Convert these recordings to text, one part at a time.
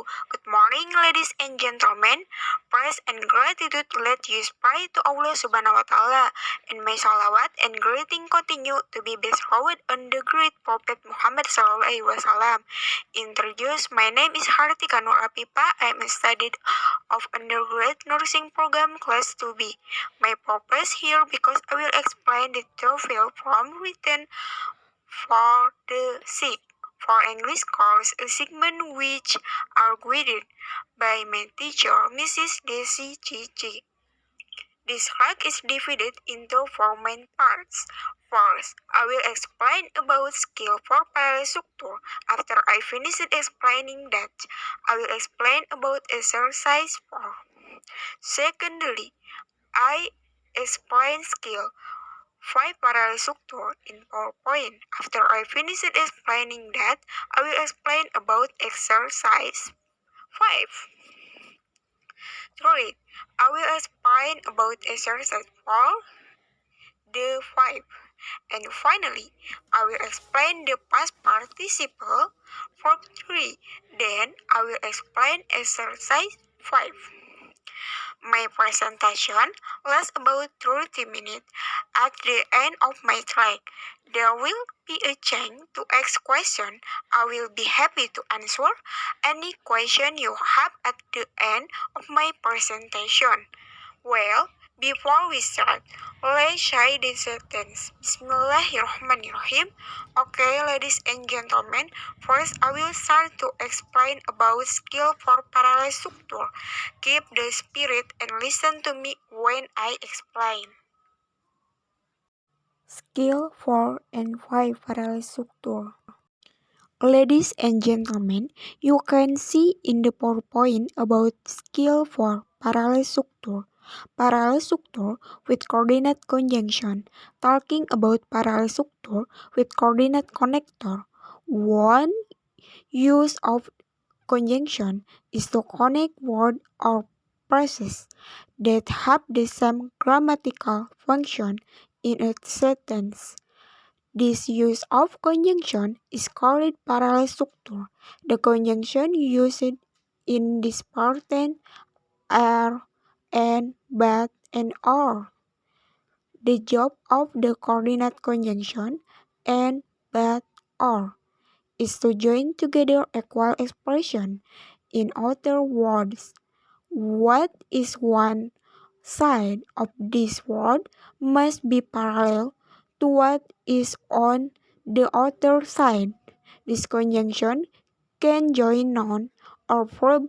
Good morning, ladies and gentlemen. Praise and gratitude let you pray to Allah Subhanahu wa Ta'ala, and may salawat and greeting continue to be bestowed on the great Prophet Muhammad Sallallahu Alaihi Wasallam. Introduce, my name is Hartika Nur Apipa. I am a student of undergrad nursing program class 2B. My purpose here because I will explain the TOEFL from written for the sick. For English course, a segment which are guided by my teacher, Mrs. Desi Cici. This track is divided into four main parts. First, I will explain about skill for parastructure. After I finish explaining that, I will explain about exercise 4. Secondly, I explain skill 5 parallel structure in PowerPoint. After I finish explaining that, I will explain about exercise 5. 3. I will explain about exercise 4, the 5. And finally, I will explain the past participle for 3. Then, I will explain exercise 5. My presentation lasts about 30 minutes. At the end of my track, there will be a chance to ask questions. I will be happy to answer any question you have at the end of my presentation. Well, before we start, let's say the sentence. Bismillahirrahmanirrahim. Okay, ladies and gentlemen, first I will start to explain about skill for parallel structure. Keep the spirit and listen to me when I explain. Skill 4 and 5 parallel structure. Ladies and gentlemen, you can see in the PowerPoint about skill for parallel structure. Parallel structure with coordinate conjunction. Talking about parallel structure with coordinate connector. One use of conjunction is to connect words or phrases that have the same grammatical function in a sentence. This use of conjunction is called parallel structure. The conjunction used in this pattern are and, but, and or. The job of the coordinate conjunction and, but, or is to join together equal expression. In other words, what is one side of this word must be parallel to what is on the other side. This conjunction can join noun or verb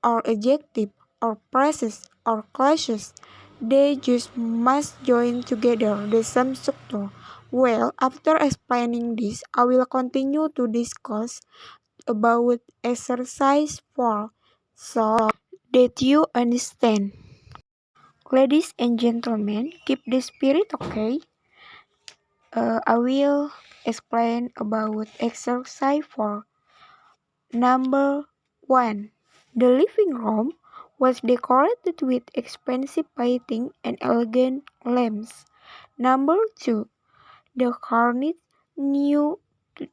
or adjective or phrases or clauses. They just must join together the same structure. Well, after explaining this, I will continue to discuss about exercise 4 so that you understand. Ladies and gentlemen, keep the spirit, okay? I will explain about exercise 4. Number 1. The living room was decorated with expensive painting and elegant lamps. Number 2. The car needs new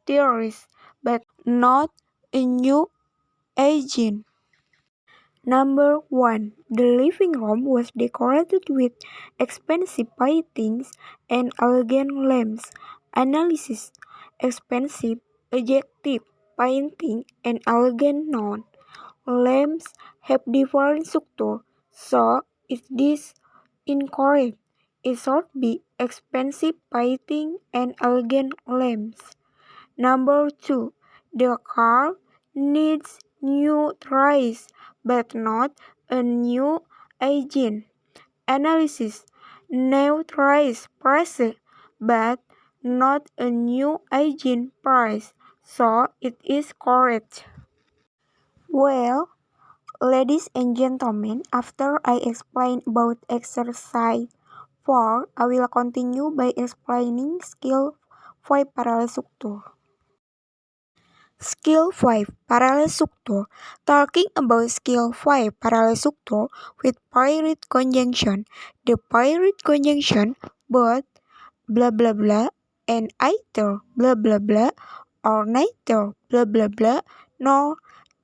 tires, but not a new engine. Number 1. The living room was decorated with expensive paintings and elegant lamps. Analysis. Expensive, adjective, painting, and elegant noun. Lamps have different structure, so is this incorrect? It should be expensive painting and elegant lamps. Number 2. The car needs new tires, but not a new engine. Analysis. New tires price, but not a new engine price, so it is correct. Well, ladies and gentlemen, after I explain about exercise 4, I will continue by explaining skill 5 parallel structure. Skill 5 parallel structure. Talking about skill 5 parallel structure with paired conjunction. The paired conjunction both blah blah blah and either blah blah blah or neither blah blah blah nor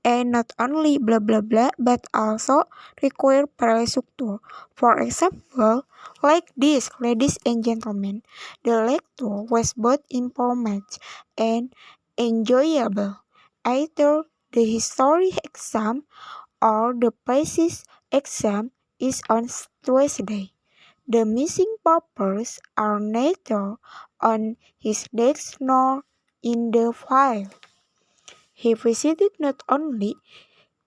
and not only blah blah blah but also require parallel structure. For example, like this, ladies and gentlemen, the lecture was both informative and enjoyable. Either the history exam or the physics exam is on Tuesday. The missing papers are neither on his desk nor in the file. He visited not only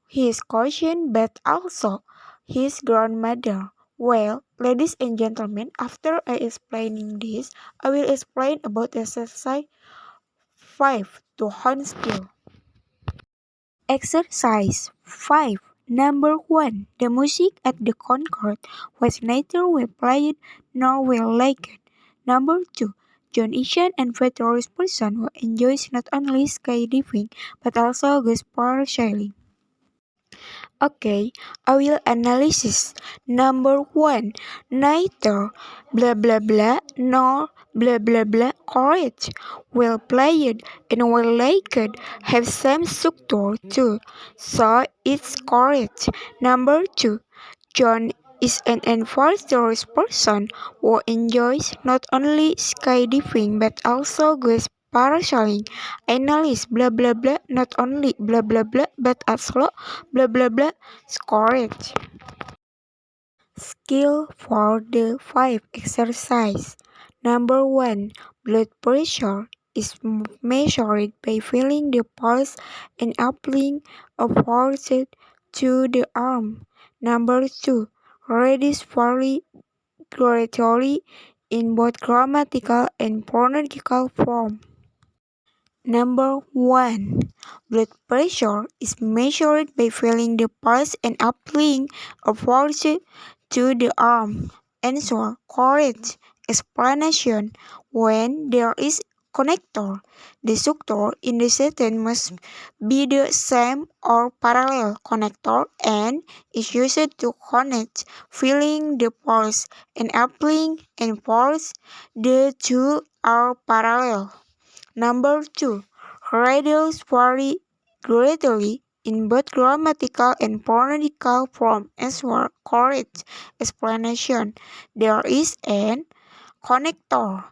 his cousin but also his grandmother. Well, ladies and gentlemen, after I explaining this, I will explain about exercise 5 to hone skill. Exercise 5. Number 1. The music at the concert was neither well played nor well liked. Number 2. John is an adventurous person who enjoys not only skydiving but also goes parasailing. Okay, I will analysis. Number 1. Neither blah blah blah nor blah blah blah correct. Well played and well liked have same structure too, so it's correct. Number 2. John is an adventurous person who enjoys not only skydiving but also goes parasailing. Analyze blah blah blah not only blah blah blah but also blah blah blah is correct. Skill for the 5 exercise. Number 1. Blood pressure is measured by feeling the pulse and applying a force to the arm. Number 2. Reduce vary greatly in both grammatical and phonological form. Number 1. Blood pressure is measured by feeling the pulse and applying a force to the arm. Answer correct. Explanation. When there is connector, the structure in the sentence must be the same or parallel connector and is used to connect feeling the pulse and applying and force. The two are parallel. Number 2. Radials vary greatly in both grammatical and phonological form as well. Correct explanation. There is an connector.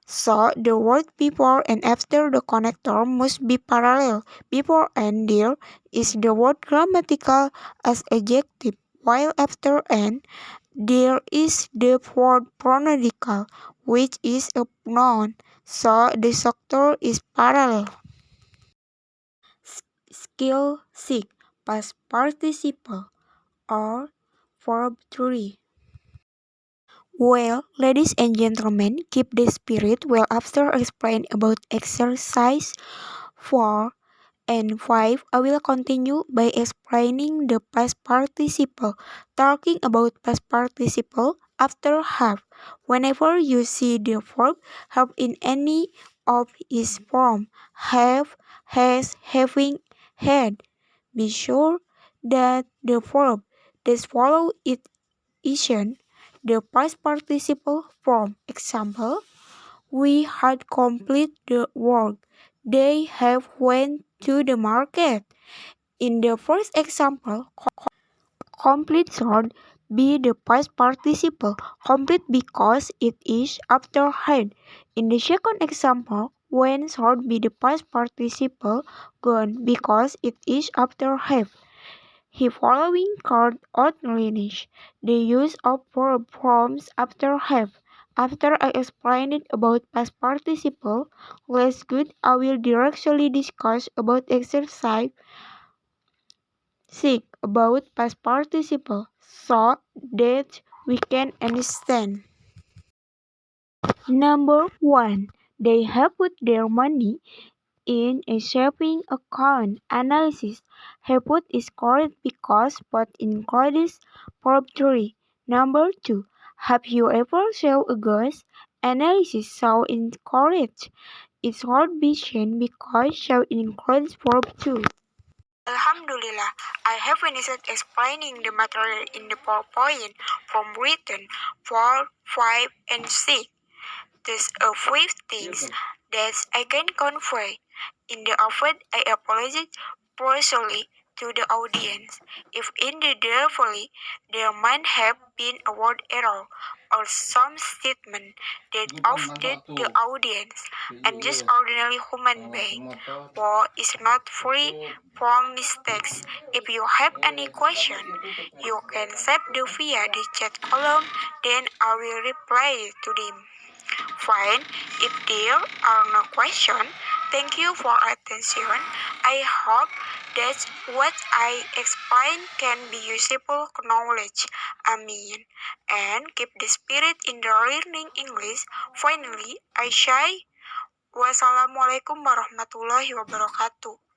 So the word before and after the connector must be parallel. Before and there is the word grammatical as adjective, while after and there is the word phonological, which is a noun, so the structure is parallel. Skill 6. Past participle or verb 3. Well, ladies and gentlemen, keep the spirit well after I explain about exercise 4 and 5, I will continue by explaining the past participle. Talking about past participle after have. Whenever you see the verb have in any of its form, have, has, having, had, be sure that the verb that follow it isn't the past participle form. Example, we had completed the work. They have went to the market. In the first example, complete should be the past participle. Complete because it is after had. In the second example, went should be the past participle. Gone because it is after have. He following card outlined the use of verb forms after have. After I explained about past participle, let's good I will directly discuss about exercise 6 about past participle so that we can understand. Number 1. They have put their money in a saving account. Analysis. Have put is correct because both includes verb 3. Number 2. Have you ever saw a ghost? Analysis. So incorrect. It should be seen because so includes verb 2. Alhamdulillah, I have finished explaining the material in the PowerPoint from written 4, 5, and 6. There's a few things that I can convey. In the effort, I apologize personally to the audience. If in the delivery there might have been a word error or some statement that offended the audience, I'm just ordinary human being who is not free from mistakes. If you have any question, you can send them via the chat column, then I will reply to them. Fine, if there are no questions, thank you for attention. I hope that what I explained can be useful knowledge. Amin. And keep the spirit in the learning English. Finally, I say wassalamualaikum warahmatullahi wabarakatuh.